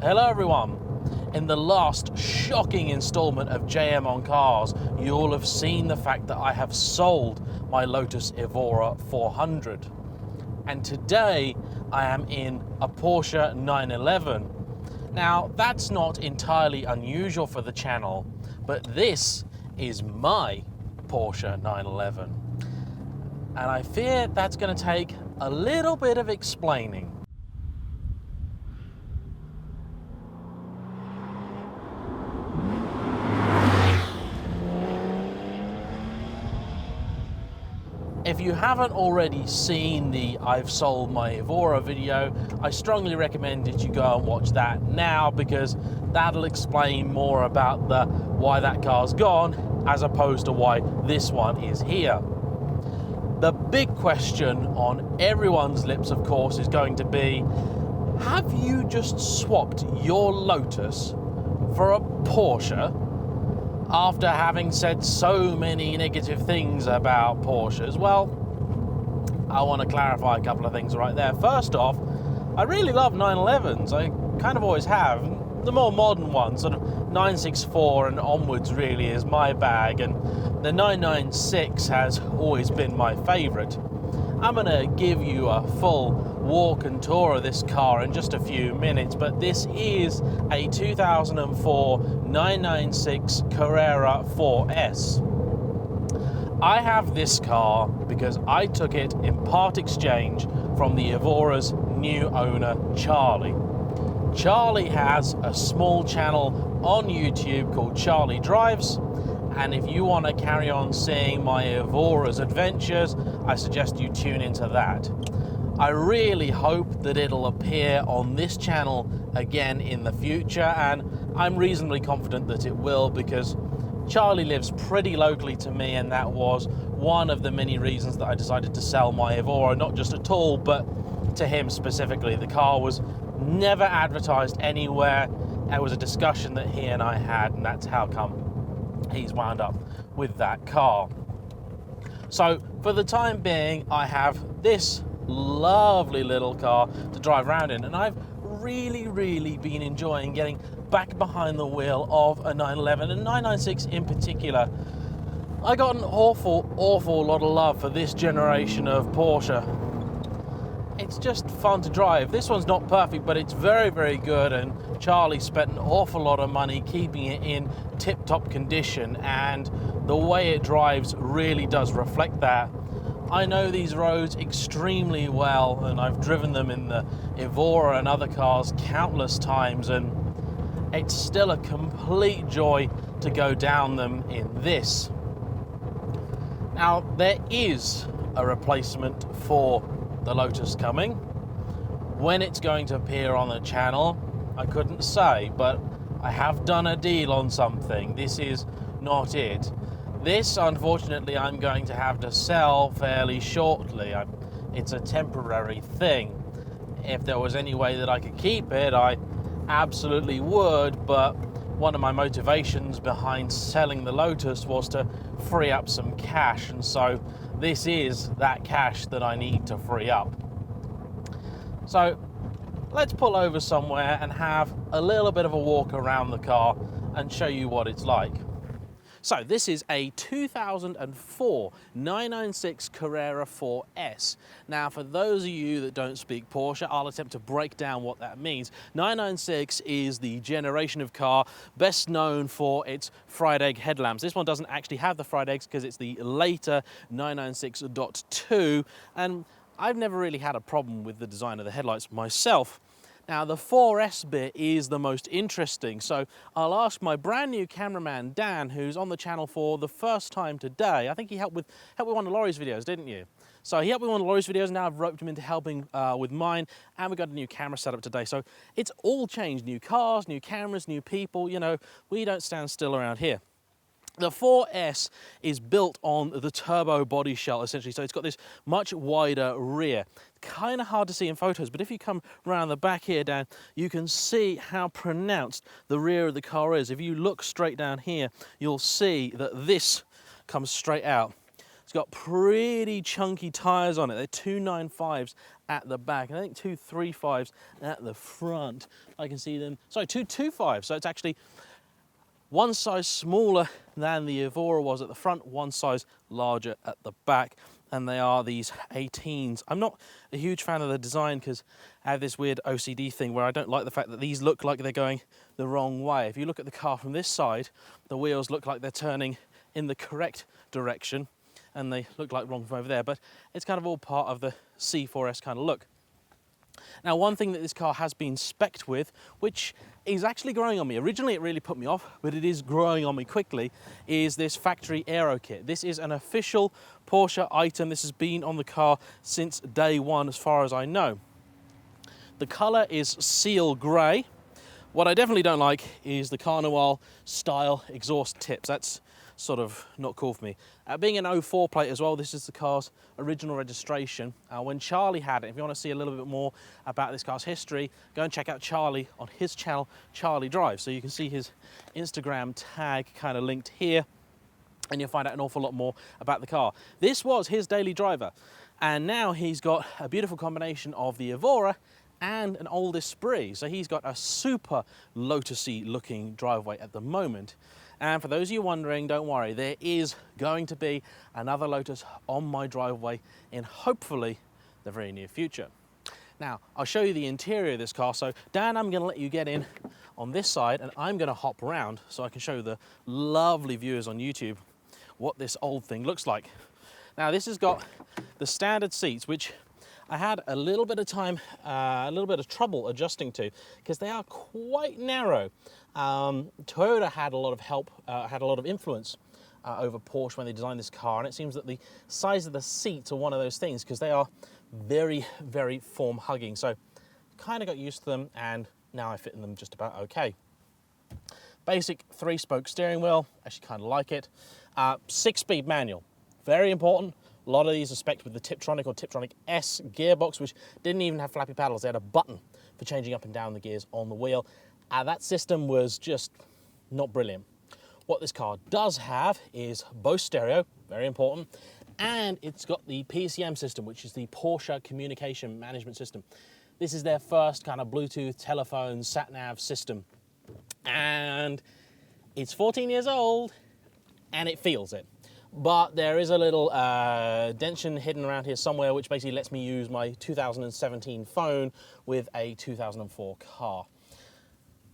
Hello everyone. In the last shocking installment of JayEmm On Cars, you'll have seen the fact that I have sold my Lotus Evora 400. And today I am in a Porsche 911. Now that's not entirely unusual for the channel, but this is my Porsche 911. And I fear that's going to take a little bit of explaining. If you haven't already seen the I've sold my Evora video, I strongly recommend that you go and watch that now, because that'll explain more about the why that car's gone as opposed to why this one is here. The big question on everyone's lips, of course, is going to be, have you just swapped your Lotus for a Porsche? After having said so many negative things about Porsches? Well, I want to clarify a couple of things right there. First off, I really love 911s. I kind of always have. The more modern ones, sort of 964 and onwards, really is my bag, and the 996 has always been my favorite. I'm going to give you a full walk and tour of this car in just a few minutes, but this is a 2004 996 Carrera 4S. I have this car because I took it in part exchange from the Evora's new owner, Charlie. Charlie has a small channel on YouTube called Charlie Drives, and if you want to carry on seeing my Evora's adventures, I suggest you tune into that. I really hope that it'll appear on this channel again in the future, and I'm reasonably confident that it will, because Charlie lives pretty locally to me, and that was one of the many reasons that I decided to sell my Evora, not just at all, but to him specifically. The car was never advertised anywhere. It was a discussion that he and I had, and that's how come he's wound up with that car. So for the time being, I have this lovely little car to drive around in, and I've really been enjoying getting back behind the wheel of a 911 and 996 in particular. I got an awful lot of love for this generation of Porsche. It's just fun to drive. This one's not perfect, but it's very good, and Charlie spent an awful lot of money keeping it in tip-top condition, and the way it drives really does reflect that. I know these roads extremely well, and I've driven them in the Evora and other cars countless times, and it's still a complete joy to go down them in this. Now, there is a replacement for the Lotus coming. When it's going to appear on the channel, I couldn't say, but I have done a deal on something. This is not it. This, unfortunately, I'm going to have to sell fairly shortly. It's a temporary thing. If there was any way that I could keep it, I absolutely would, but one of my motivations behind selling the Lotus was to free up some cash, and so this is that cash that I need to free up. So let's pull over somewhere and have a little bit of a walk around the car and show you what it's like. So this is a 2004 996 Carrera 4S. Now, for those of you that don't speak Porsche, I'll attempt to break down what that means. 996 is the generation of car best known for its fried egg headlamps. This one doesn't actually have the fried eggs because it's the later 996.2, and I've never really had a problem with the design of the headlights myself. Now, the 4S bit is the most interesting, so I'll ask my brand new cameraman, Dan, who's on the channel for the first time today. I think he helped with one of Laurie's videos, didn't you? So he helped with one of Laurie's videos, and now I've roped him into helping with mine, and we've got a new camera setup today. So it's all changed. New cars, new cameras, new people. You know, we don't stand still around here. The 4S is built on the turbo body shell, essentially, so it's got this much wider rear. Kind of hard to see in photos, but if you come around the back here, Dan, you can see how pronounced the rear of the car is. If you look straight down here, you'll see that this comes straight out. It's got pretty chunky tyres on it. They're 295s at the back, and I think 235s at the front. I can see them, sorry, 225s, so it's actually one size smaller than the Evora was at the front, one size larger at the back, and they are these 18s. I'm not a huge fan of the design because I have this weird OCD thing where I don't like the fact that these look like they're going the wrong way. If you look at the car from this side, the wheels look like they're turning in the correct direction, and they look like wrong from over there, but it's kind of all part of the C4S kind of look. Now, one thing that this car has been spec'd with, which is actually growing on me, originally it really put me off, but it is growing on me quickly, is this factory aero kit. This is an official Porsche item. This has been on the car since day one, as far as I know. The color is seal gray. What I definitely don't like is the Carnival style exhaust tips. That's sort of not cool for me. Being an 04 plate as well, this is the car's original registration. When Charlie had it, if you want to see a little bit more about this car's history, go and check out Charlie on his channel, Charlie Drive. So you can see his Instagram tag kind of linked here, and you'll find out an awful lot more about the car. This was his daily driver, and now he's got a beautiful combination of the Evora and an old Esprit. So he's got a super Lotus-y looking driveway at the moment. And for those of you wondering, don't worry, there is going to be another Lotus on my driveway in hopefully the very near future. Now, I'll show you the interior of this car. So Dan, I'm gonna let you get in on this side, and I'm gonna hop around so I can show the lovely viewers on YouTube what this old thing looks like. Now, this has got the standard seats, which I had a little bit of time, a little bit of trouble adjusting to, because they are quite narrow. Toyota had a lot of help, had a lot of influence over Porsche when they designed this car, and it seems that the size of the seats are one of those things, because they are very, very form-hugging. So kind of got used to them, and now I fit in them just about okay. Basic 3-spoke steering wheel, actually kind of like it. 6-speed manual, very important. A lot of these are spec'd with the Tiptronic or Tiptronic S gearbox, which didn't even have flappy paddles. They had a button for changing up and down the gears on the wheel. That system was just not brilliant. What this car does have is Bose stereo, very important, and it's got the PCM system, which is the Porsche Communication Management System. This is their first kind of Bluetooth, telephone, sat-nav system. And it's 14 years old, and it feels it. But there is a little dention hidden around here somewhere, which basically lets me use my 2017 phone with a 2004 car.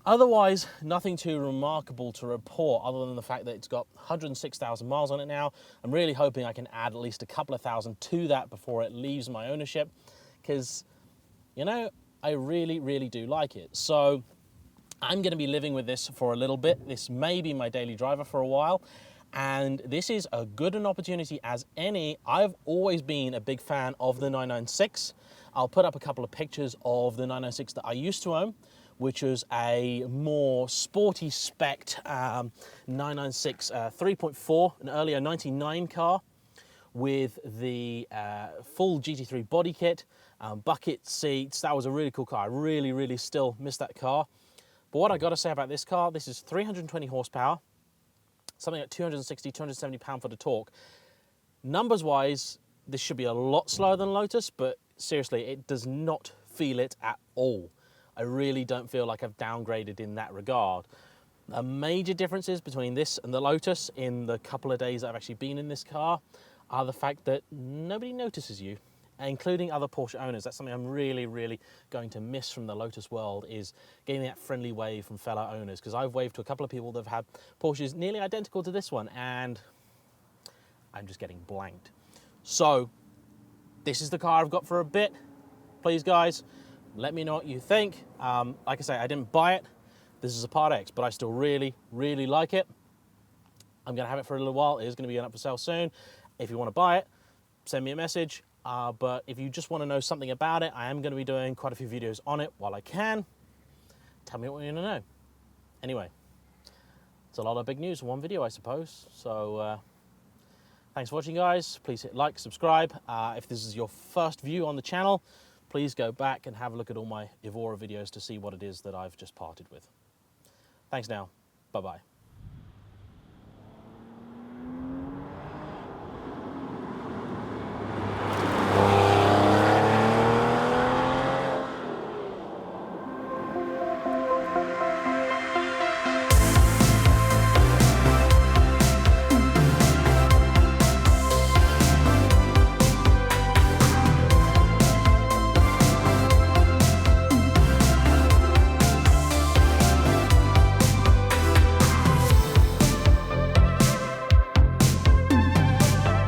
Otherwise, nothing too remarkable to report other than the fact that it's got 106,000 miles on it now. I'm really hoping I can add at least a couple of thousand to that before it leaves my ownership, because, you know, I really, really do like it. So I'm going to be living with this for a little bit. This may be my daily driver for a while. And this is as good an opportunity as any. I've always been a big fan of the 996. I'll put up a couple of pictures of the 996 that I used to own, which was a more sporty spec'd 996 3.4, an earlier 99 car with the full GT3 body kit, bucket seats. That was a really cool car. I really, really still miss that car. But what I got to say about this car, this is 320 horsepower, something like 260, 270 pound-foot of torque. Numbers-wise, this should be a lot slower than Lotus, but seriously, it does not feel it at all. I really don't feel like I've downgraded in that regard. The major differences between this and the Lotus in the couple of days that I've actually been in this car are the fact that nobody notices you, including other Porsche owners. That's something I'm really, really going to miss from the Lotus world, is getting that friendly wave from fellow owners, because I've waved to a couple of people that have had Porsches nearly identical to this one, and I'm just getting blanked. So this is the car I've got for a bit. Please, guys, let me know what you think. Like I say, I didn't buy it. This is a Part X, but I still really, really like it. I'm going to have it for a little while. It is going to be up for sale soon. If you want to buy it, send me a message. But if you just want to know something about it, I am going to be doing quite a few videos on it while I can. Tell me what you want to know. Anyway, it's a lot of big news in one video, I suppose. So thanks for watching, guys. Please hit like, subscribe. If this is your first view on the channel, please go back and have a look at all my Evora videos to see what it is that I've just parted with. Thanks now. Bye-bye.